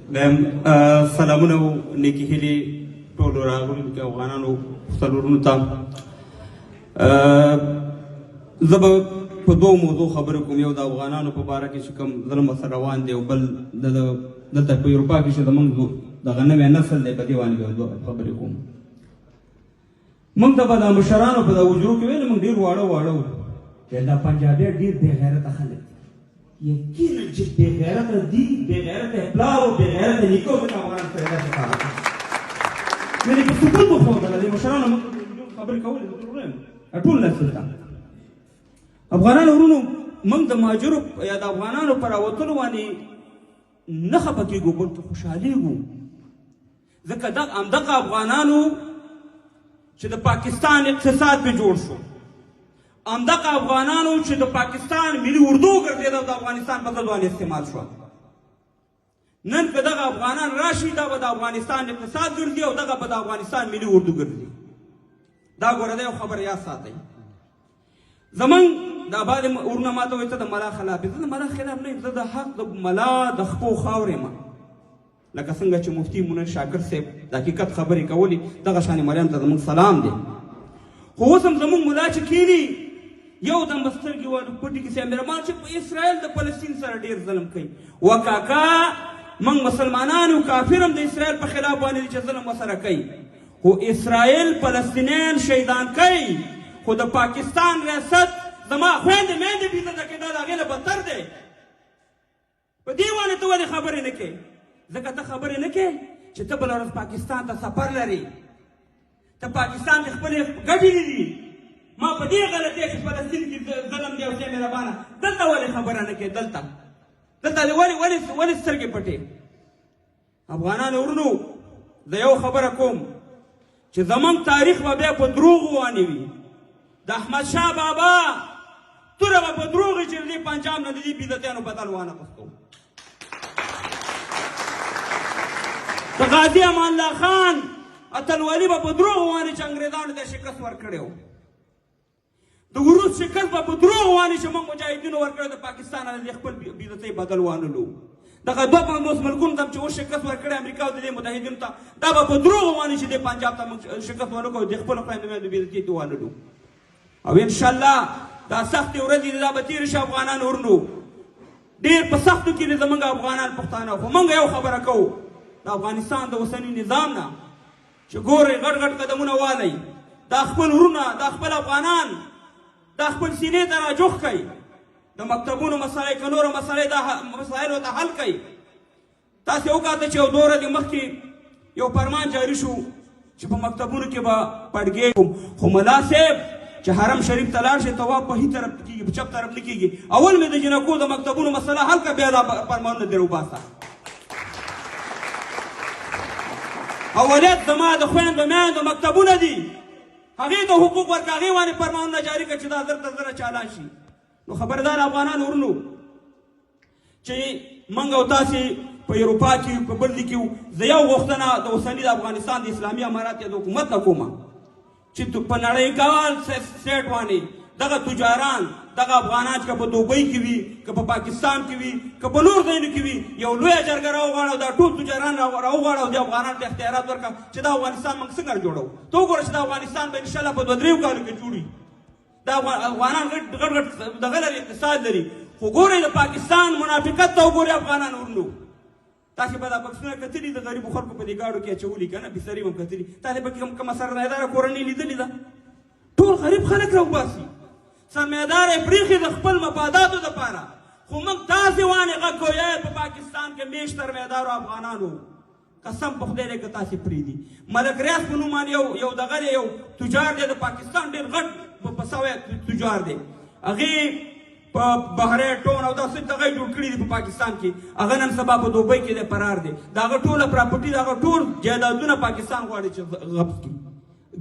سلامونه او نیکې هیلې ټولو راغلونکو افغانانو څلورونو ته زه به په دوو موضوع خبرې کوم. یو د افغانانو په باره کې چې کوم ظلم ورسره روان دی او بل دلته په اروپا کې چې زموږ دغه نوی نسل دی په دې باندې به دوه خبرې کوم. موږ ته به د مشرانو په دغه حجرو کې ویل موږ ډېر واړه واړه وو چې دا پنجابیان ډېر بې غیرته خلک یقینا چې بې غیرته دي بې غیرته پلار او بې غیرته نیکه او ځکه افغانان سره داسې کار وکړي. یعنې په سکوت وښودله دې مشرانو موږ خبرې کولې زه درته وایم ټول نسل ته افغانانو ورونو موږ د مهاجرو یا د افغانانو په راوتلو باندې نه خفه کېږو بلکې خوشحالېږو ځکه همدغه افغانانو چې د پاکستان اقتصاد پې جوړ شو، همدغه افغانانو چې د پاکستان ملي اردو ګرځېده او د افغانستان په ضد باندې استعمال شوه. نن که دغه افغانان راشي دا به د افغانستان اقتصاد ګرځي او دغه به د افغانستان ملي اردو ګرځي. دا ګوره دا یو خبره یاد ساتئ. زمونږ دا بعد ورونه ماته وایي ته د ملا خلاف یې. زه د ملا خلاف نه یم، زه د حق د ملا د خپو خاورې یم. لکه څنګه چې مفتي منیر شاکر صاحب د حقیقت خبرې کولې دغه شانې مریانو ته زموږ سلام دی. خو اوس هم زموږ ملا چې کښېني یو دم به سترګې پټې کړي مهربان چې په اسرائیل د فلسطین سره ډېر ظلم کوي. وکاکا موږ مسلمانان یو، کافر هم د اسرائیل په خلاف باندې چې ظلم ورسره کوي، خو اسرائیل فلسطینیان شهیدان کوي. خو د پاکستان ریاست زما خویندې میندې بېعزته کېدا د هغې نه بدتر دی. په دې باندې ته ولې خبرې نه کوې؟ ځکه ته خبرې نه کوې چې ته بله ورځ پاکستان ته سفر لرې، ته پاکستان کې خپلې ګټې دي. ما په دې غلطۍ چې فلسطین کې ظلم دی او څه مهربانه دلته ولې خبره نه کوې؟ دلته ولې سترګې پټې؟ افغانانو ورونو زه یو خبره کوم چې زموږ تاریخ به بیا په دروغو وانوي. د احمدشاه بابا توره به په دروغ چې د دې پنجاب نه د دې بېعزتیانو بدل وانه غوښتو. د غازي امان الله خان اتلولي به په دروغ وانه چې انګریزانو ته شکست ورکړی و. د وروس شکست به په دروغ وانه چې موږ مجاهدینو ورکړی د پاکستان نه د خپل بېعزتۍ بدل وانلو. دغه 250 ملکونو ته چې اوس شکست ورکړی امریکا او د دې متحدینو ته دا به په دروغ وانه چې د پنجاب ته موږ شکست ونه کړو د خپلو خویندو میندو بېعزتۍ دې وانلو. او انشاءالله دا سختې ورځې دي دا به تېرې شي. افغانان ورنو ډېر په سختو کې دي زموږ افغانان پښتانه. خو موږ یو خبره کوو د افغانستان د اوسني نظام نه چې ګورئ غټ غټ قدمونه والئ، دا خپل ورونه دا خپل افغانان دا خپل سینې ته راجوخ کوئ، د مکتبونو مسایل که نورو مسایلو ته حل کوئ. تاسې وکاته چې یو 2 ورځې مخکې یو فرمان جاري شو چې په مکتبونو کې به پړګې خو ملا صاحب چې حرم شریف ته لاړ شي طواف په هیڅ طرف کېږي په چپ طرف نه کېږي. اول مې د جنکو د مکتبونو مسله حل کړه بیا دا فرمانونه دې راوباسه. اولت زما د خویندو میندو مکتبونه دي، هغې ته حقوق ورکړه، هغې باندې فرمانونه جاري کړه چې دا زر تر زره چالان شي. نو خبردار افغانان ورنو چې موږ او تاسې په اروپا کې په بل ځای کې زه یو غوښتنه د اوسني د افغانستان د اسلامي امارات یا د حکومت نه کومه چې په نړیوال سیټ باندې دغه تجاران دغه افغانان چې په دوبۍ کې وي که په پاکستان کې وي که په نور ځایونو کې وي یو لویه جرګه راوغواړه او دا ټول تجاران راوغواړه او د افغانانو ته اختیارات ورکړه چې دا افغانستان موږ څنګه جوړوو. ته وګوره چې دا افغانستان به انشاءالله په 2-3 کالو کې جوړي. دا افغانان غټ غټ دغه لري اقتصاد لري. خو ګورئ د پاکستان منافقت ته وګورئ افغانان ورنو. تاسې به دا بکسونه کتلي د غریبو خلکو په دې ګاډو کې اچولي که نه بسترې به هم کتلي. تاسې به کومه سرمایهداره کورنۍ لیدلې ده؟ ټول غریب خلک راوباسي. سرمایهدار یې پرېښي د خپل مفاداتو دپاره. خو موږ داسې وانې غږ کوو یا په پاکستان کې میشت سرمایهدارو افغانانو قسم په خدای دی که تاسې پرېږدي. ملک ریاض په نوم باندې یو دغه دی یو تجار دی د پاکستان ډېر غټ په سوی تجار دی. هغې په بحرین ټون او داسې دغه جوړ کړي دي په پاکستان کې. هغه نن سبا په دوبۍ کې دی فرار دی. د هغه ټوله پراپرټي د هغه ټول جایدادونه پاکستان غواړي چې غصب کړي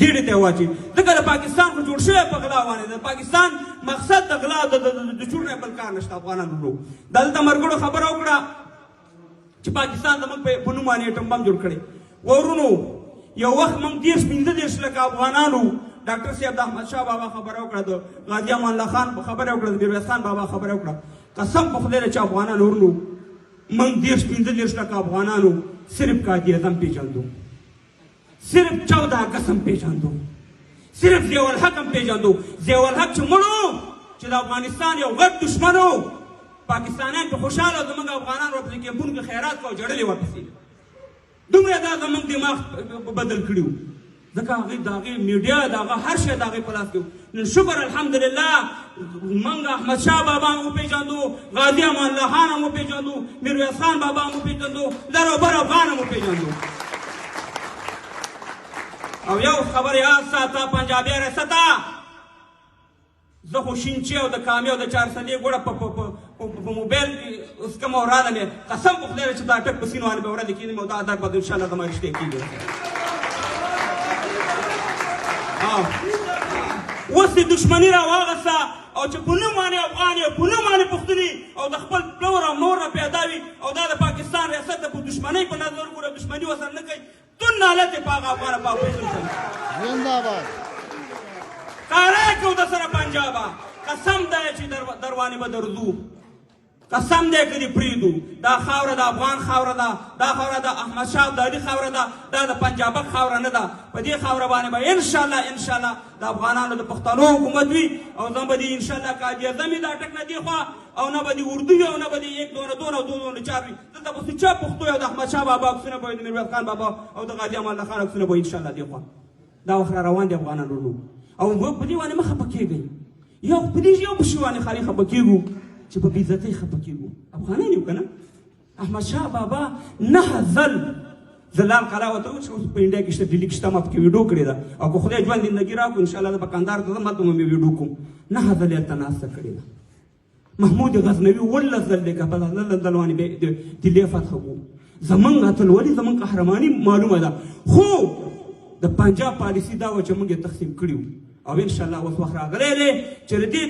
ګېډې ته یې واچوي. ځکه د پاکستان خو جوړ شوی په غلا باندې. د پاکستان مقصد د غلا د چور نه بل کار نشته. افغانانو دلته مرګړو خبره وکړه چې پاکستان زموږ په نوم باندې اټم بم جوړ کړی. ورونو یو وخت موږ 10-15 لکه افغانانو ډاکټر صاحب د احمدشاه بابا خبره وکړه، د غازي امان الله خان خبره وکړه، د میرویس خان بابا خبره وکړه. قسم په خدای چې افغانان ورنو من 15 لک افغانانو صرف قائد اعظم پیژندو، صرف 14 اگست هم پیژندو، صرف ضیاء الحق هم پیژندو. ضیاء الحق چې مړو چې د افغانستان یو غټ دشمن و، پاکستانیان په خوشحاله او زموږ افغانان ورپسې کیمپونو کې خیرات کوو، جړلې ورپسې. دومره دا زموږ دماغ بدل کړي وو، ځکه هغې د هغې میډیا د هغه هر شی د هغې په لاس کې و. نن شکر الحمدلله موږ احمدشاه بابا هم وپېژندو، غازي امان الله خان هم وپېژندو، میرویس خان بابا هم وپېژندو، لر او بر افغان هم وپېژندو. او یو خبر یاد ساته پنجابي ریاسته، زه خو شینچې او د کامې او د چارسدې ګوړه په موبایل کې اوس کومه وراده مې قسم په خدای چې دا ټک په سینو باندې به ورده کېږي او دا درد به انشاءالله زما رښتیا کېږي. اوس دې دښمني راواغسته او چې په نوم باندې افغان یې، په نوم باندې پښتون او د خپل پلور او مور نه پیدا وي او دا د پاکستان ریاست ته په دښمنۍ په نظر ګوره، دښمني ورسره نه کوي، تون نالت یې په هغه افغان په پښتون سره زنده‌باد کاری کوو د سره پنجابه. قسم دی چې دروانې به درځو، قسم دی که دې پرېږدو. دا خاوره د افغان خاوره ده، دا خاوره د احمدشاه ابدالي خاوره ده، دا د پنجابک خاوره نه ده. په دې خاوره باندې به انشاءالله د افغانانو د پښتنو حکومت وي او نه به دې انشاءالله قائد اعظم وي دا ټک نه دې خوا، او نه به دې اردو وي او نه به دې یک دونه دونه او دو دونه چار وي. دلته به سوچه پښتو او د احمدشاه بابا عکسونه به وي، د میرویس خان بابا او د غازي امان الله خان عکسونه به وي انشاءالله دې خوا. دا وخت را روان دي افغانانو او په دې باندې مه خفه کېږئ. یو په دې یو په شي باندې خالي خفه کېږو چې په بېعزتۍ خفه کېږو. افغانان یو که نه؟ احمدشاه بابا 9 ځل زلال قلعه ورته و چې اوس په انډیا کې شته، ډیلي کې شته، ما پکې ویډیو کړې ده او که خدای ژوند زندګي راکړو انشاءالله زه به کندهار ته ځم، هلته به مې ویډیو کوم. 9 ځل یې هلته ناسته کړې ده. محمود غزنوي 18 ځل دی که په 18 ځل باندې دلې فتح کړو. زموږ اتلولي زموږ قهرماني معلومه ده، خو د پنجاب پالیسي دا وه چې موږ یې تقسیم کړي وو او انشاءالله اوس وخت راغلی دی چې د دې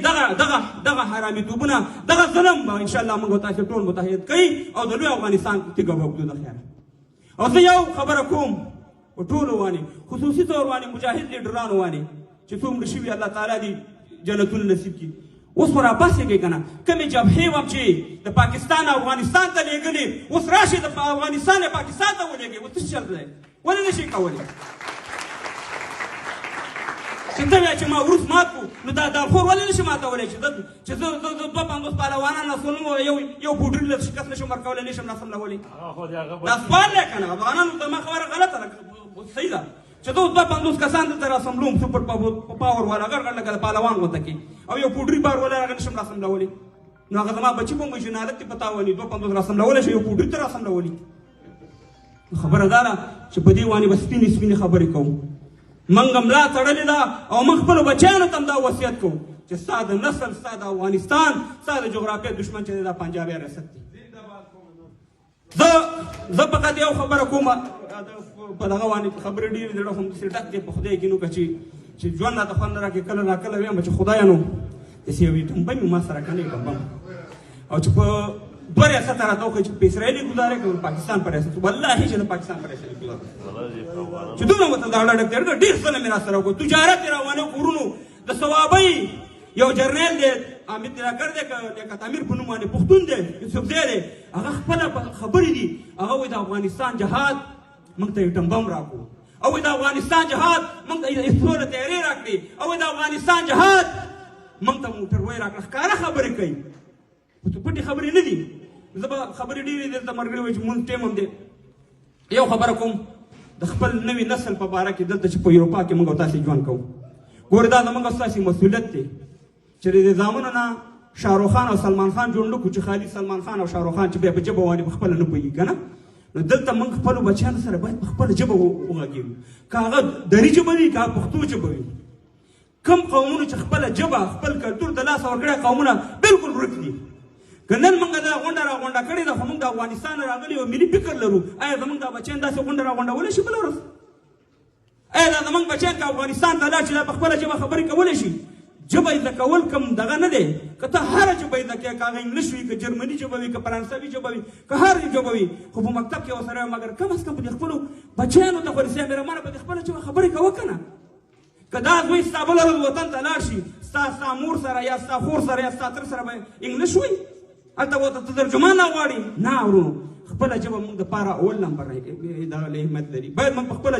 دغه حرامیتوبونه دغه ظلم به انشاءالله موږ تاسې ټول متحد کوي او د لوی افغانستان تیږه به وکړو د خیره. او زه یو خبره کوم په ټولو باندې، خصوصي طور باندې مجاهد لیډرانو باندې چې څوک مړه شوي الله تعالی دې جنتونه نصیب کړي. اوس خو راپاسېږئ که نه، کومې جبهې وم چې د پاکستان افغانستان ته لېږلې، اوس راشئ د افغانستان یې پاکستان ته ولېږئ. اوس څه چل دی؟ ولې نه شئ کولی؟ چې ته وایې چې ما وروس مات کړو، نو دا دارخور ولې نه شي ماتولی چې زه 250 پهلوانان راسولم او یو پوډري له شکست نه شم ورکولی، نه شم راسملولی؟ دا سوال دی که نه؟ افغانانو زما خبره غلطه ده، صحیح ده چې زه 250 کسان دلته راسملوم، سوپر پاور والا غړ غړ لکه د پهلوان غونته کې، او یو پوډري بار والا هغه نه شم راسملولی. نو هغه زما بچي به مې جنالت دې پتا وني 250 راسملولی شي، یو پوډري ته راسملولي. خبره دا ده چې په دې باندې به سپینې خبرې کوو. منګ ملا تړلې ده او موږ خپلو بچیانو ته هم دا وصیت کوو چې ستا د نسل، ستا د افغانستان، ستا د جغرافیې دښمن چې دی دا پنجابي ریاست دی. زه فقط یو خبره کوم، په دغه باندې خبرې ډېرې زړه خو همداسې ډک دی په خدای کې، نو که چې ژوند راته خوند نه راکړي کله ناکله ویم چې خدایه نو داسې یو ټومبه مې ما سره که نه وي ټومبه او چې په 2 ریاست راته وکړي چې په اسرائیل یې ګزاره کړي، پاکستان په ریاست، والله چې د پاکستان په ریاست ګزاره چې دومره ورته دا ډک دی. ډېر څه مې را سره وکړو، تجارت یې راوانه کورونو د ثوابۍ یو جرنیل دی حامد راکر دی که لیاقت امیر په نوم باندې پښتون دی، یوسفزی دی، هغه خپله خبرې دي. هغه وایي د افغانستان جهاد موږ ته یې ټمبم راکړو، او وایي د افغانستان جهاد موږ ته اسرو له تیارې راکړې، او وایي د افغانستان جهاد موږ ته موټروی راکړه. ښکاره خبرې کوي، پټې خبرې نه دي. زه به خبرې ډېرې دلته ملګري وایي چې مونږ ټیم هم دی. یو خبره کوم د خپل نوي نسل په باره کې دلته چې په اروپا کې موږ او تاسې ژوند کوو. ګوره دا زموږ او ستاسې مسؤلیت دی چې د زامنو نه شاهرخ خان او سلمان خان جوړ نه کړو چې خالي سلمان خان او شاهرخ خان چې بیا په ژبه باندې په خپله نه پوهېږي که نه. نو دلته موږ خپلو بچیانو سره باید په خپله ژبه وغږېږو، که هغه دري ژبه وي که هغه پښتو ژبه وي. کوم قومونو چې خپله ژبه خپل کلتور د لاسه ورکړی قومونه بالکل ورک دي. که نن موږ دا غونډه راغونډه کړې ده خو موږ د افغانستان راغلي او ملي فکر لرو، آیا زموږ دا بچیان داسې غونډه راغونډولی شي بله ورځ؟ آیا دا زموږ بچیان که افغانستان ته لاړ چې دا په خپله ژبه خبرې کولی شي؟ ژبه زده کول کوم دغه نه دی، که ته هره ژبه زده کړې، که هغه انګلیش وي، که جرمني ژبه وي، که فرانسوي ژبه وي، که هر ژبه وي، خو په مکتب کې ورسره مګر کم از کم په دې خپلو بچیانو ته خو رسیا مېرمنه په دې خپله ژبه خبرې کوه که نه. که دا زوی ستا بله ورځ وطن ته لاړ شي، ستا مور سره یا ستا خور سره یا ستا تر سره به انګلیش وایي، هلته ورته ته ترجمان راغواړي؟ نه ورونو، خپله ژبه موږ دپاره اول نمبر دغه همت لري. باید موږ په خپله